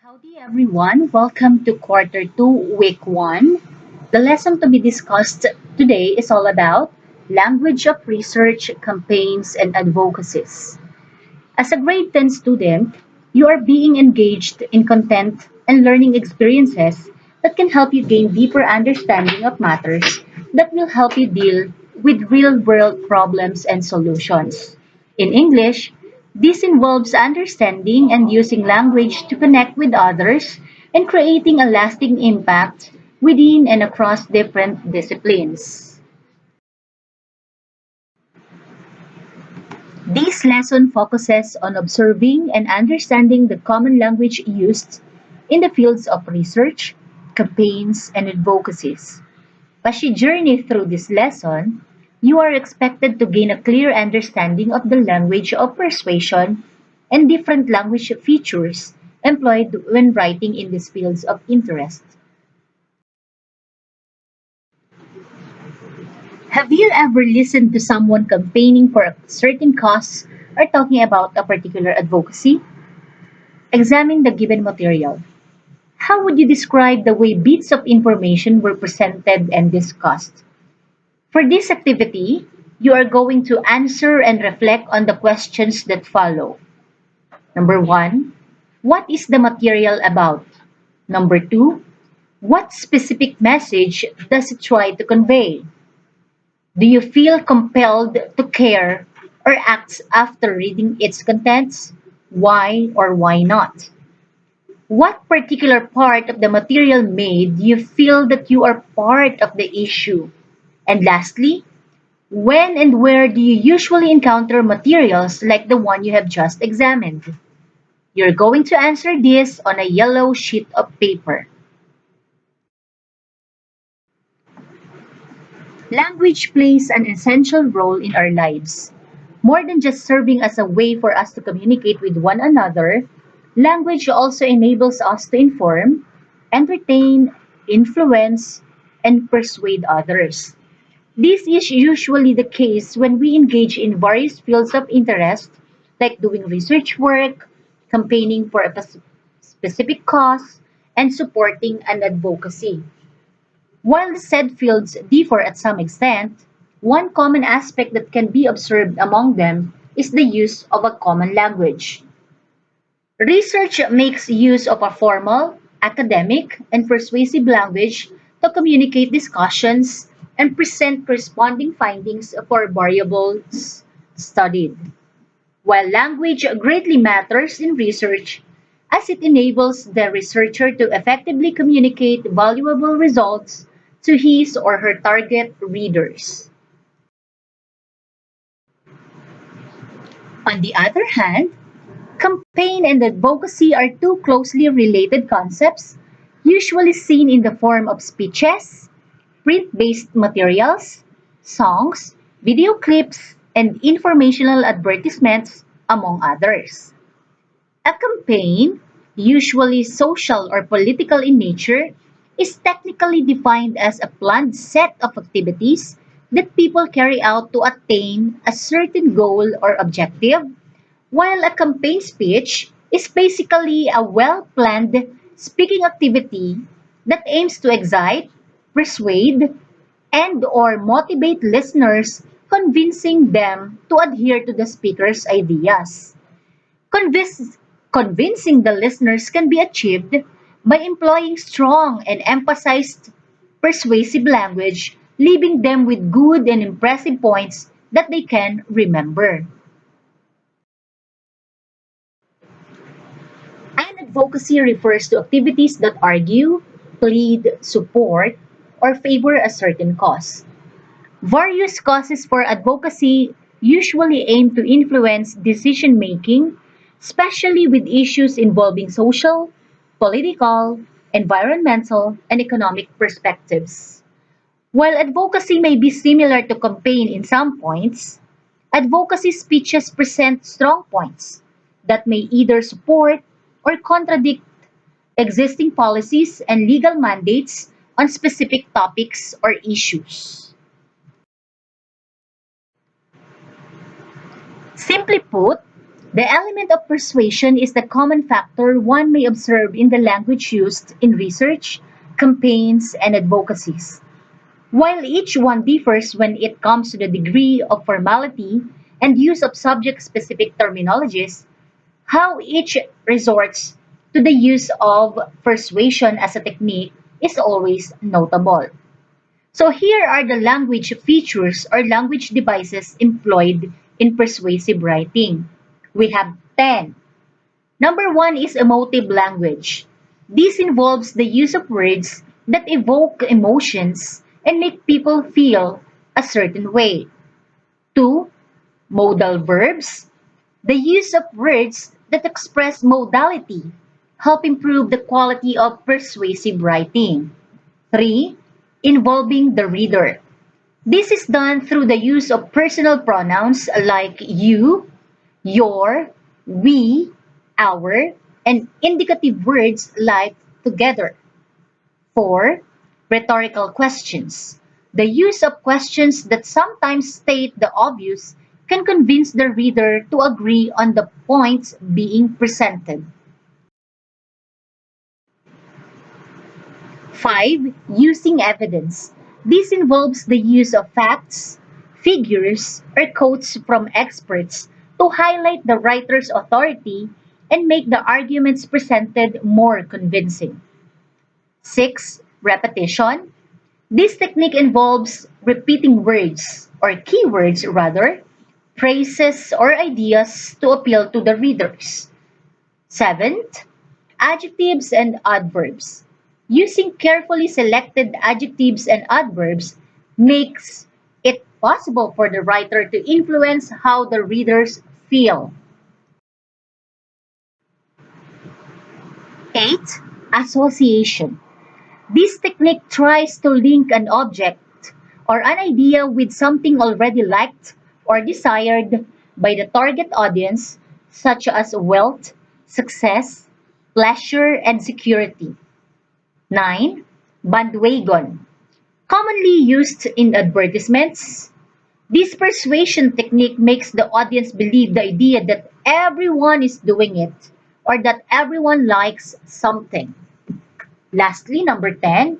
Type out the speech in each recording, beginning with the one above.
Howdy everyone, welcome to quarter 2, week 1. The lesson to be discussed today is all about language of research, campaigns, and advocacies. As a grade 10 student, you are being engaged in content and learning experiences that can help you gain deeper understanding of matters that will help you deal with real world problems and solutions. In English, this involves understanding and using language to connect with others and creating a lasting impact within and across different disciplines. This lesson focuses on observing and understanding the common language used in the fields of research, campaigns, and advocacies. As you journey through this lesson, you are expected to gain a clear understanding of the language of persuasion and different language features employed when writing in these fields of interest. Have you ever listened to someone campaigning for a certain cause or talking about a particular advocacy? Examine the given material. How would you describe the way bits of information were presented and discussed? For this activity, you are going to answer and reflect on the questions that follow. Number one, what is the material about? Number two, what specific message does it try to convey? Do you feel compelled to care or act after reading its contents? Why or why not? What particular part of the material made you feel that you are part of the issue? And lastly, when and where do you usually encounter materials like the one you have just examined? You're going to answer this on a yellow sheet of paper. Language plays an essential role in our lives. More than just serving as a way for us to communicate with one another, language also enables us to inform, entertain, influence, and persuade others. This is usually the case when we engage in various fields of interest, like doing research work, campaigning for a specific cause, and supporting an advocacy. While the said fields differ at some extent, one common aspect that can be observed among them is the use of a common language. Research makes use of a formal, academic, and persuasive language to communicate discussions and present corresponding findings for variables studied. While language greatly matters in research, as it enables the researcher to effectively communicate valuable results to his or her target readers. On the other hand, campaign and advocacy are two closely related concepts, usually seen in the form of speeches, print-based materials, songs, video clips, and informational advertisements, among others. A campaign, usually social or political in nature, is technically defined as a planned set of activities that people carry out to attain a certain goal or objective, while a campaign speech is basically a well-planned speaking activity that aims to excite, persuade, and or motivate listeners, convincing them to adhere to the speaker's ideas. Convince, Convincing the listeners can be achieved by employing strong and emphasized persuasive language, leaving them with good and impressive points that they can remember. And advocacy refers to activities that argue, plead, support, or favor a certain cause. Various causes for advocacy usually aim to influence decision making, especially with issues involving social, political, environmental, and economic perspectives. While advocacy may be similar to campaign in some points, advocacy speeches present strong points that may either support or contradict existing policies and legal mandates on specific topics or issues. Simply put, The element of persuasion is the common factor one may observe in the language used in research, campaigns, and advocacies. While each one differs when it comes to the degree of formality and use of subject specific terminologies, how each resorts to the use of persuasion as a technique is always notable. So here are the language features or language devices employed in persuasive writing. We have 10. Number one is emotive language. This involves the use of words that evoke emotions and make people feel a certain way. Two, modal verbs. The use of words that express modality help improve the quality of persuasive writing. Three, involving the reader. This is done through the use of personal pronouns like you, your, we, our, and indicative words like together. 4. Rhetorical questions. The use of questions that sometimes state the obvious can convince the reader to agree on the points being presented. 5. Using evidence. This involves the use of facts, figures, or quotes from experts to highlight the writer's authority and make the arguments presented more convincing. 6. Repetition. This technique involves repeating words, or keywords rather, phrases or ideas to appeal to the readers. Seventh, adjectives and adverbs. Using carefully selected adjectives and adverbs makes it possible for the writer to influence how the readers feel. 8. Association. This technique tries to link an object or an idea with something already liked or desired by the target audience, such as wealth, success, pleasure, and security. 9. Bandwagon. Commonly used in advertisements, this persuasion technique makes the audience believe the idea that everyone is doing it or that everyone likes something. Lastly, number 10,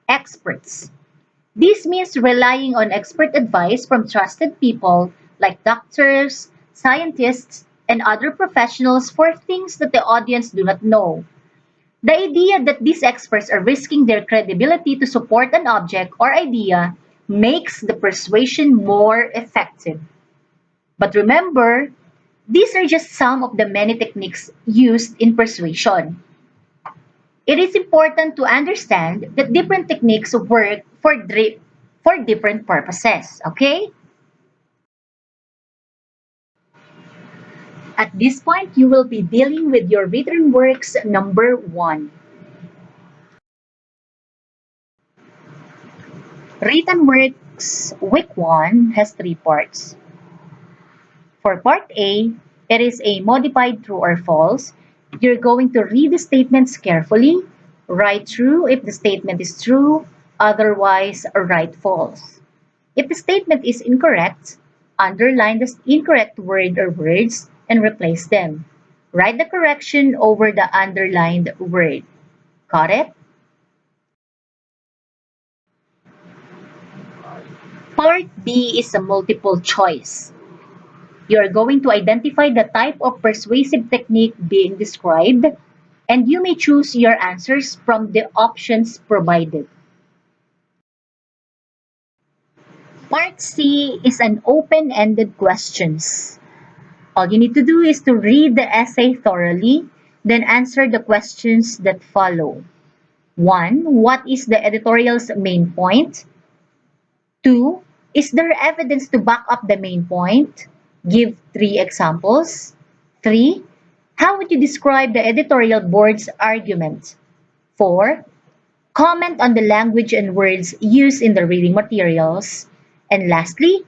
experts. This means relying on expert advice from trusted people like doctors, scientists, and other professionals for things that the audience do not know. The idea that these experts are risking their credibility to support an object or idea makes the persuasion more effective. But remember, these are just some of the many techniques used in persuasion. It is important to understand that different techniques work for different purposes, okay? At this point, you will be dealing with your written works number 1. Written works week 1 has 3 parts. For part A, it is a modified true or false. You're going to read the statements carefully, write true if the statement is true, otherwise write false. If the statement is incorrect, underline the incorrect word or words and replace them. Write the correction over the underlined word. Got it? Part B is a multiple choice. You are going to identify the type of persuasive technique being described, and you may choose your answers from the options provided. Part C is an open-ended questions. All you need to do is to read the essay thoroughly, then answer the questions that follow. 1. What is the editorial's main point? 2. Is there evidence to back up the main point? Give 3 examples. 3. How would you describe the editorial board's argument? 4. Comment on the language and words used in the reading materials. And lastly,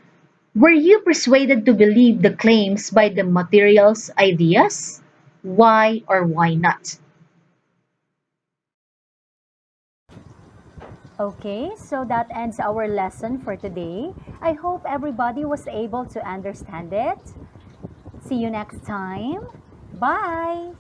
were you persuaded to believe the claims by the material's ideas? Why or why not? Okay, so that ends our lesson for today. I hope everybody was able to understand it. See you next time. Bye.